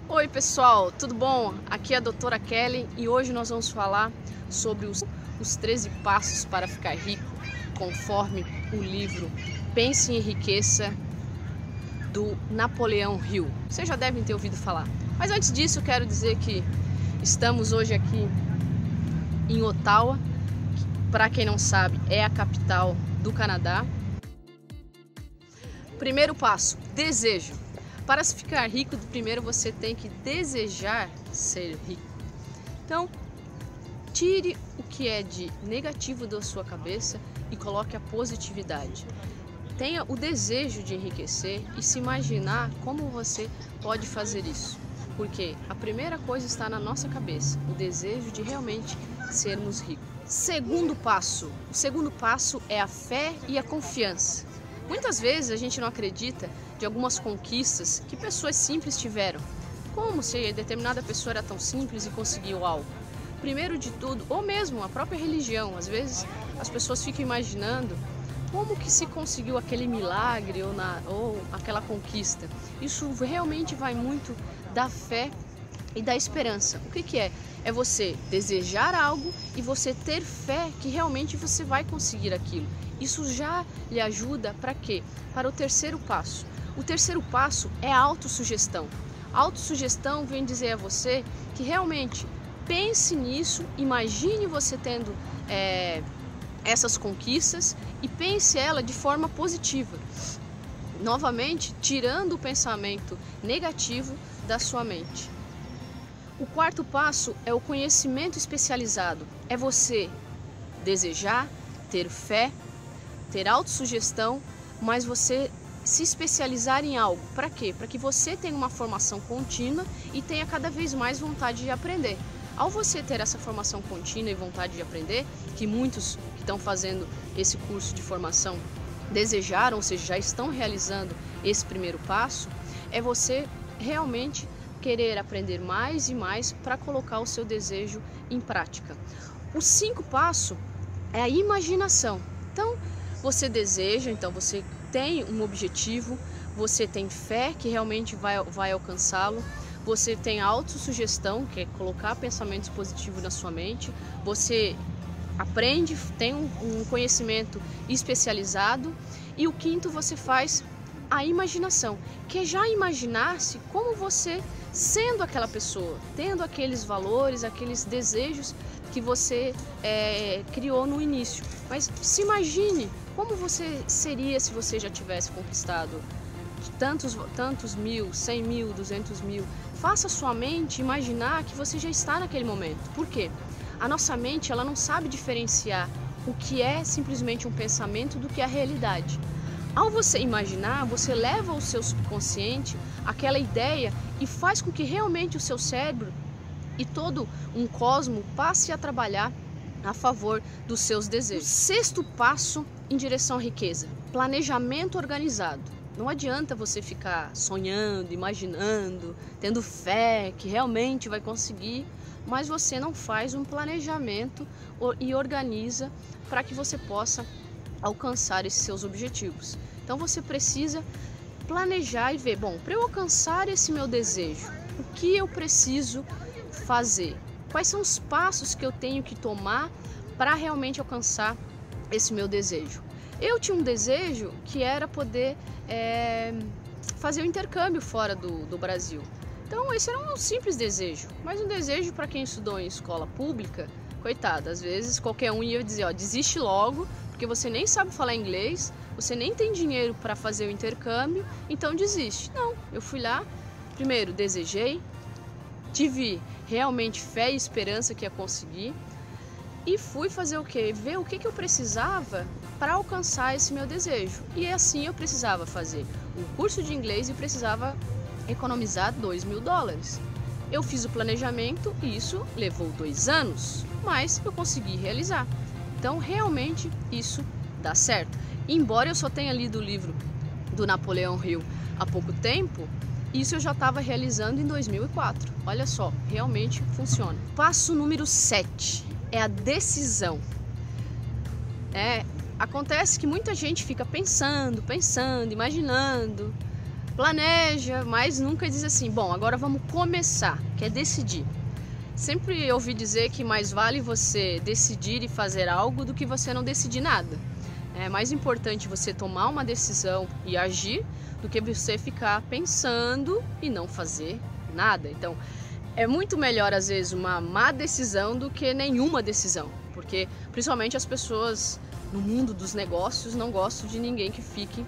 Oi pessoal, tudo bom? Aqui é a doutora Kelly e hoje nós vamos falar sobre os 13 passos para ficar rico, conforme o livro Pense e Enriqueça, do Napoleão Hill. Vocês já devem ter ouvido falar. Mas antes disso, eu quero dizer que estamos hoje aqui em Ottawa, que, para quem não sabe, é a capital do Canadá. Primeiro passo, desejo. Para se ficar rico, primeiro você tem que desejar ser rico. Então, tire o que é de negativo da sua cabeça e coloque a positividade. Tenha o desejo de enriquecer e se imaginar como você pode fazer isso. Porque a primeira coisa está na nossa cabeça, o desejo de realmente sermos ricos. Segundo passo. O segundo passo é a fé e a confiança. Muitas vezes a gente não acredita de algumas conquistas que pessoas simples tiveram. Como se determinada pessoa era tão simples e conseguiu algo? Primeiro de tudo, ou mesmo a própria religião. Às vezes as pessoas ficam imaginando como que se conseguiu aquele milagre ou aquela conquista. Isso realmente vai muito da fé e da esperança. O que é? É você desejar algo e você ter fé que realmente você vai conseguir aquilo. Isso já lhe ajuda para quê? Para o terceiro passo. O terceiro passo é a autossugestão. A autossugestão vem dizer a você que realmente pense nisso, imagine você tendo essas conquistas e pense ela de forma positiva. Novamente, tirando o pensamento negativo da sua mente. O quarto passo é o conhecimento especializado. É você desejar, ter fé, ter autossugestão, mas você se especializar em algo. Para quê? Para que você tenha uma formação contínua e tenha cada vez mais vontade de aprender. Ao você ter essa formação contínua e vontade de aprender, que muitos que estão fazendo esse curso de formação desejaram, ou seja, já estão realizando esse primeiro passo, é você realmente querer aprender mais e mais para colocar o seu desejo em prática. O 5º passo é a imaginação. Então, você deseja, então você tem um objetivo, você tem fé que realmente vai alcançá-lo, você tem autossugestão, que é colocar pensamentos positivos na sua mente, você aprende, tem um conhecimento especializado, e o 5º você faz a imaginação, que é já imaginar-se como você sendo aquela pessoa, tendo aqueles valores, aqueles desejos que você criou no início. Mas se imagine como você seria se você já tivesse conquistado tantos mil, 100 mil, 200 mil. Faça sua mente imaginar que você já está naquele momento. Por quê? A nossa mente ela não sabe diferenciar o que é simplesmente um pensamento do que é a realidade. Ao você imaginar, você leva ao seu subconsciente aquela ideia e faz com que realmente o seu cérebro e todo um cosmo passe a trabalhar a favor dos seus desejos. 6º passo em direção à riqueza: planejamento organizado. Não adianta você ficar sonhando, imaginando, tendo fé que realmente vai conseguir, mas você não faz um planejamento e organiza para que você possa alcançar esses seus objetivos. Então você precisa planejar e ver, bom, para eu alcançar esse meu desejo, o que eu preciso fazer? Quais são os passos que eu tenho que tomar para realmente alcançar esse meu desejo? Eu tinha um desejo que era poder fazer um intercâmbio fora do Brasil. Então esse era um simples desejo, mas um desejo para quem estudou em escola pública, coitado, às vezes qualquer um ia dizer, ó, desiste logo, porque você nem sabe falar inglês, você nem tem dinheiro para fazer o intercâmbio, então desiste. Não, eu fui lá, primeiro desejei, tive realmente fé e esperança que ia conseguir e fui fazer o quê? Ver o que eu precisava para alcançar esse meu desejo. E assim eu precisava fazer um curso de inglês e precisava economizar $2.000. Eu fiz o planejamento e isso levou 2 anos, mas eu consegui realizar. Então realmente isso dá certo. Embora eu só tenha lido o livro do Napoleão Hill há pouco tempo, isso eu já estava realizando em 2004. Olha só, realmente funciona. Passo número 7 é a decisão. Acontece que muita gente fica pensando, imaginando, planeja, mas nunca diz assim, bom, agora vamos começar, quer decidir. Sempre ouvi dizer que mais vale você decidir e fazer algo do que você não decidir nada. É mais importante você tomar uma decisão e agir do que você ficar pensando e não fazer nada. Então, é muito melhor às vezes uma má decisão do que nenhuma decisão, porque principalmente as pessoas no mundo dos negócios não gostam de ninguém que fique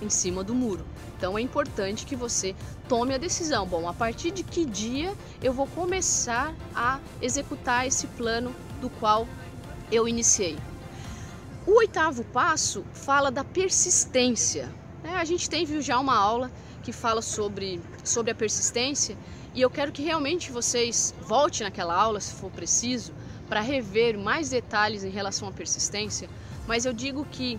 em cima do muro. Então é importante que você tome a decisão. Bom, a partir de que dia eu vou começar a executar esse plano do qual eu iniciei? O 8º passo fala da persistência. A gente teve já uma aula que fala sobre a persistência e eu quero que realmente vocês voltem naquela aula, se for preciso, para rever mais detalhes em relação à persistência. Mas eu digo que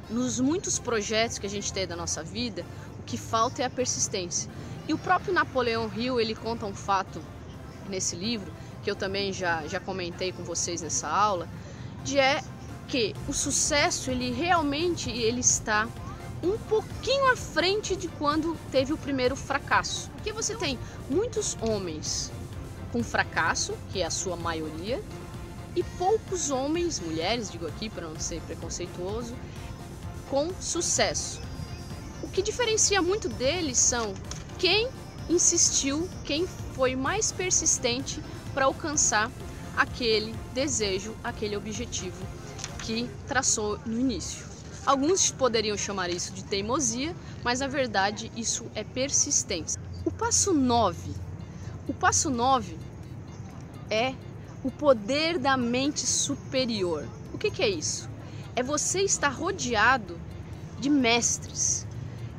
nos muitos projetos que a gente tem da nossa vida, o que falta é a persistência. E o próprio Napoleão Hill, ele conta um fato nesse livro, que eu também já comentei com vocês nessa aula, que o sucesso, ele realmente está um pouquinho à frente de quando teve o primeiro fracasso. Porque você tem muitos homens com fracasso, que é a sua maioria, e poucos homens, mulheres, digo aqui para não ser preconceituoso, com sucesso. O que diferencia muito deles são quem insistiu, quem foi mais persistente para alcançar aquele desejo, aquele objetivo que traçou no início. Alguns poderiam chamar isso de teimosia, mas na verdade isso é persistência. O passo 9. O passo 9 é o poder da mente superior. O que é isso? É você estar rodeado de mestres.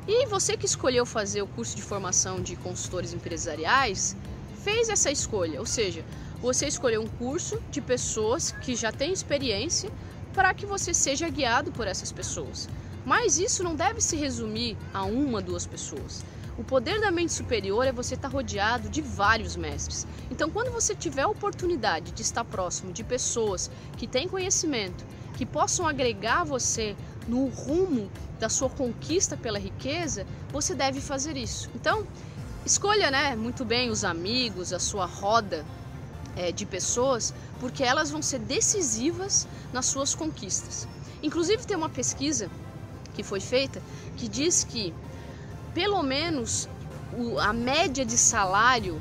E você que escolheu fazer o curso de formação de consultores empresariais, fez essa escolha, ou seja, você escolheu um curso de pessoas que já têm experiência para que você seja guiado por essas pessoas. Mas isso não deve se resumir a uma, duas pessoas. O poder da mente superior é você estar rodeado de vários mestres. Então, quando você tiver a oportunidade de estar próximo de pessoas que têm conhecimento, que possam agregar você no rumo da sua conquista pela riqueza, você deve fazer isso. Então, escolha, muito bem os amigos, a sua roda de pessoas, porque elas vão ser decisivas nas suas conquistas. Inclusive, tem uma pesquisa que foi feita que diz que pelo menos a média de salário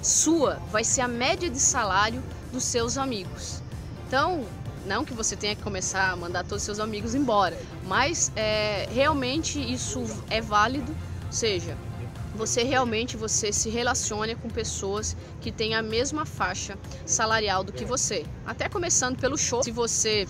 sua vai ser a média de salário dos seus amigos. Então, não que você tenha que começar a mandar todos os seus amigos embora, mas realmente isso é válido, ou seja, você se relaciona com pessoas que têm a mesma faixa salarial do que você. Até começando pelo shopping. Se você,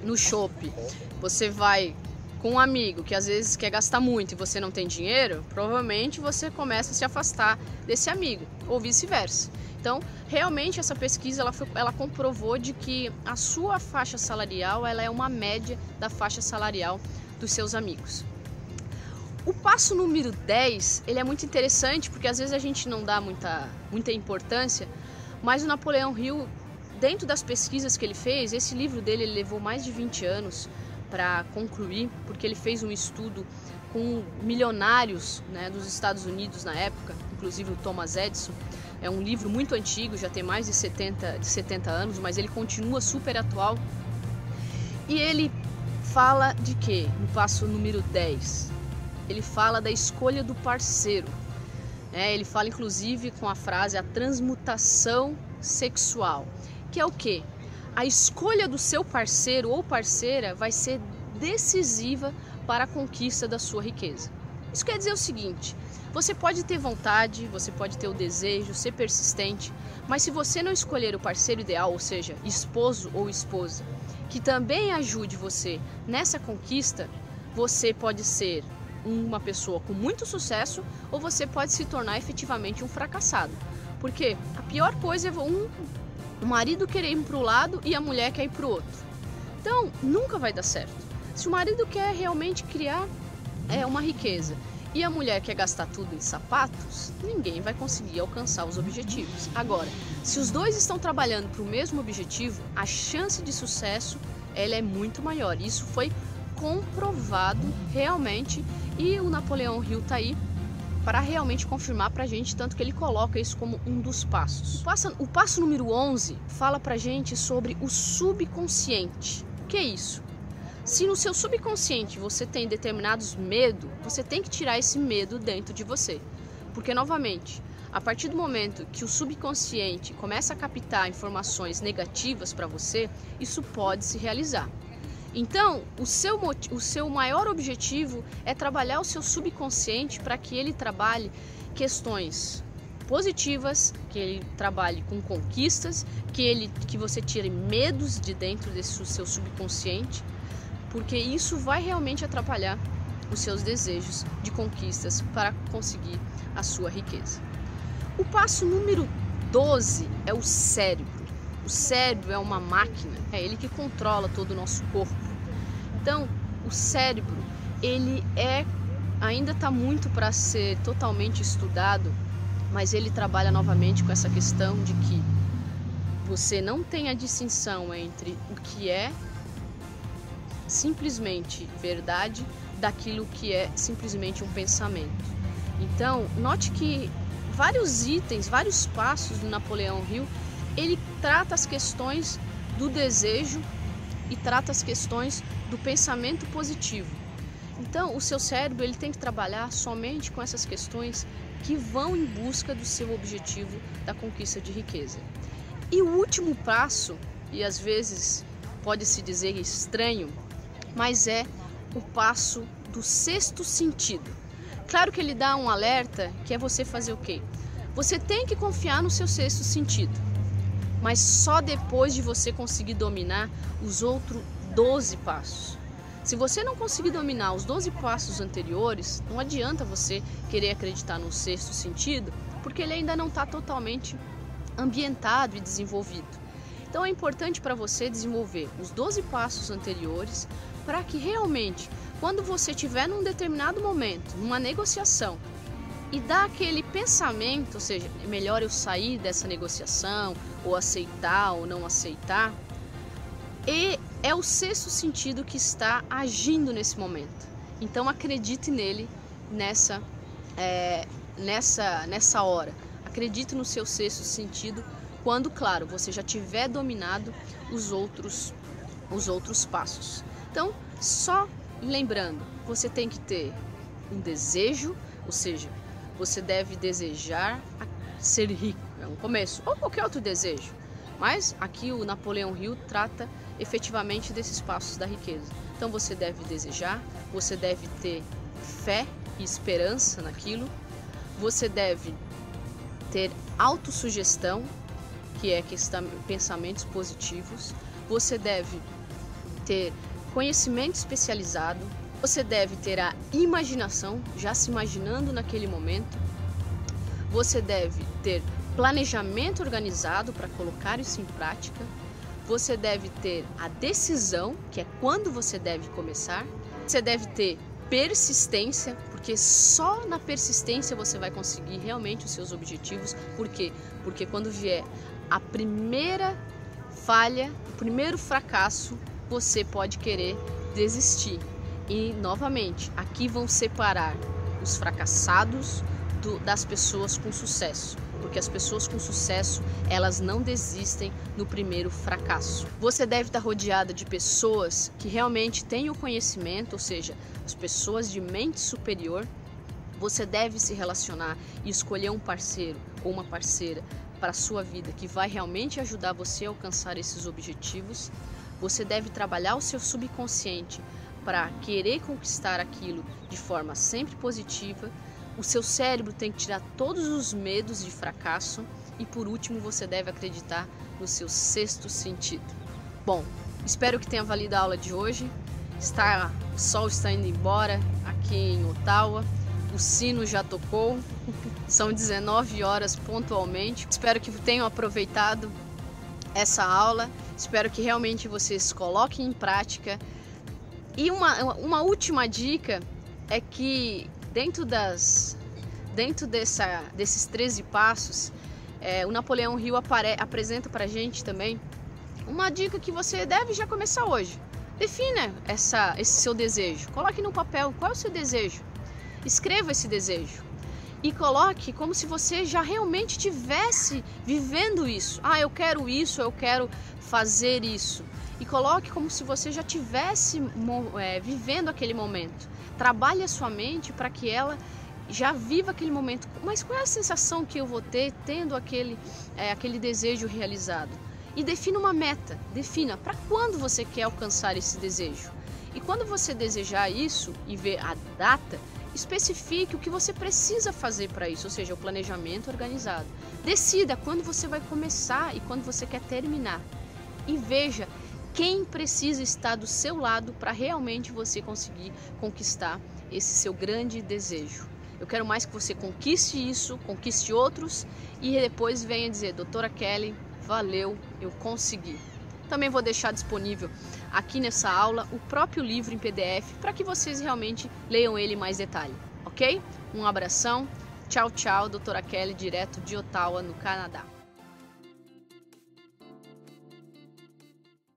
no shopping, você vai com um amigo que às vezes quer gastar muito e você não tem dinheiro, provavelmente você começa a se afastar desse amigo, ou vice-versa. Então, realmente essa pesquisa ela comprovou de que a sua faixa salarial ela é uma média da faixa salarial dos seus amigos. O passo número 10, ele é muito interessante porque às vezes a gente não dá muita importância, mas o Napoleão Hill, dentro das pesquisas que ele fez, esse livro dele ele levou mais de 20 anos para concluir, porque ele fez um estudo com milionários dos Estados Unidos na época, inclusive o Thomas Edison. É um livro muito antigo, já tem mais de 70 anos, mas ele continua super atual. E ele fala de quê? No passo número 10. Ele fala da escolha do parceiro. Ele fala inclusive com a frase a transmutação sexual, que é o quê? A escolha do seu parceiro ou parceira vai ser decisiva para a conquista da sua riqueza. Isso quer dizer o seguinte: você pode ter vontade, você pode ter o desejo, ser persistente, mas se você não escolher o parceiro ideal, ou seja, esposo ou esposa, que também ajude você nessa conquista, você pode ser uma pessoa com muito sucesso ou você pode se tornar efetivamente um fracassado. Porque a pior coisa é o marido querer ir para um lado e a mulher quer ir para o outro. Então, nunca vai dar certo. Se o marido quer realmente criar uma riqueza e a mulher quer gastar tudo em sapatos, ninguém vai conseguir alcançar os objetivos. Agora, se os dois estão trabalhando para o mesmo objetivo, a chance de sucesso ela é muito maior. Isso foi comprovado realmente, e o Napoleão Hill tá aí para realmente confirmar pra gente, tanto que ele coloca isso como um dos passos. O passo número 11 fala pra gente sobre o subconsciente. O que é isso? Se no seu subconsciente você tem determinados medos, você tem que tirar esse medo dentro de você. Porque, novamente, a partir do momento que o subconsciente começa a captar informações negativas para você, isso pode se realizar. Então, o seu maior objetivo é trabalhar o seu subconsciente para que ele trabalhe questões positivas, que ele trabalhe com conquistas, que você tire medos de dentro desse seu subconsciente, porque isso vai realmente atrapalhar os seus desejos de conquistas para conseguir a sua riqueza. O passo número 12 é o cérebro. O cérebro é uma máquina, é ele que controla todo o nosso corpo. Então, o cérebro, ele ainda está muito para ser totalmente estudado, mas ele trabalha novamente com essa questão de que você não tem a distinção entre o que é simplesmente verdade daquilo que é simplesmente um pensamento. Então, note que vários itens, vários passos do Napoleão Hill, ele trata as questões do desejo e trata as questões do pensamento positivo. Então, o seu cérebro ele tem que trabalhar somente com essas questões que vão em busca do seu objetivo da conquista de riqueza. E o último passo, e às vezes pode-se dizer estranho, mas é o passo do sexto sentido. Claro que ele dá um alerta, que é você fazer o quê? Você tem que confiar no seu sexto sentido, mas só depois de você conseguir dominar os outros 12 passos. Se você não conseguir dominar os 12 passos anteriores, não adianta você querer acreditar no sexto sentido, porque ele ainda não está totalmente ambientado e desenvolvido. Então é importante para você desenvolver os 12 passos anteriores, para que realmente, quando você estiver num determinado momento, numa negociação, e dá aquele pensamento, ou seja, é melhor eu sair dessa negociação, ou aceitar ou não aceitar, e é o sexto sentido que está agindo nesse momento. Então acredite nele nessa hora. Acredite no seu sexto sentido quando, claro, você já tiver dominado os outros passos. Então, só lembrando, você tem que ter um desejo, ou seja, você deve desejar ser rico, é um começo, ou qualquer outro desejo. Mas aqui o Napoleão Hill trata efetivamente desses passos da riqueza. Então você deve desejar, você deve ter fé e esperança naquilo, você deve ter autossugestão, que é pensamentos positivos, você deve ter conhecimento especializado, você deve ter a imaginação, já se imaginando naquele momento, você deve ter planejamento organizado para colocar isso em prática, você deve ter a decisão, que é quando você deve começar, você deve ter persistência, porque só na persistência você vai conseguir realmente os seus objetivos. Por quê? Porque quando vier a primeira falha, o primeiro fracasso, você pode querer desistir. E novamente, aqui vão separar os fracassados das pessoas com sucesso, porque as pessoas com sucesso, elas não desistem no primeiro fracasso. Você deve estar rodeada de pessoas que realmente têm o conhecimento, ou seja, as pessoas de mente superior. Você deve se relacionar e escolher um parceiro ou uma parceira para a sua vida que vai realmente ajudar você a alcançar esses objetivos. Você deve trabalhar o seu subconsciente para querer conquistar aquilo de forma sempre positiva. O seu cérebro tem que tirar todos os medos de fracasso. E por último, você deve acreditar no seu sexto sentido. Bom, espero que tenha valido a aula de hoje. O sol está indo embora aqui em Ottawa. O sino já tocou. São 19 horas pontualmente. Espero que tenham aproveitado essa aula. Espero que realmente vocês coloquem em prática. E uma última dica é que dentro desses 13 passos, o Napoleão Hill apresenta para a gente também uma dica que você deve já começar hoje. Defina esse seu desejo. Coloque no papel qual é o seu desejo. Escreva esse desejo. E coloque como se você já realmente estivesse vivendo isso. Ah, eu quero isso, eu quero fazer isso. E coloque como se você já estivesse vivendo aquele momento. Trabalhe a sua mente para que ela já viva aquele momento. Mas qual é a sensação que eu vou ter tendo aquele desejo realizado? E defina uma meta. Defina para quando você quer alcançar esse desejo. E quando você desejar isso e ver a data, especifique o que você precisa fazer para isso, ou seja, o planejamento organizado. Decida quando você vai começar e quando você quer terminar. E veja quem precisa estar do seu lado para realmente você conseguir conquistar esse seu grande desejo. Eu quero mais que você conquiste isso, conquiste outros e depois venha dizer: doutora Kelly, valeu, eu consegui. Também vou deixar disponível aqui nessa aula o próprio livro em PDF para que vocês realmente leiam ele em mais detalhe, ok? Um abração, tchau, tchau, doutora Kelly, direto de Ottawa, no Canadá.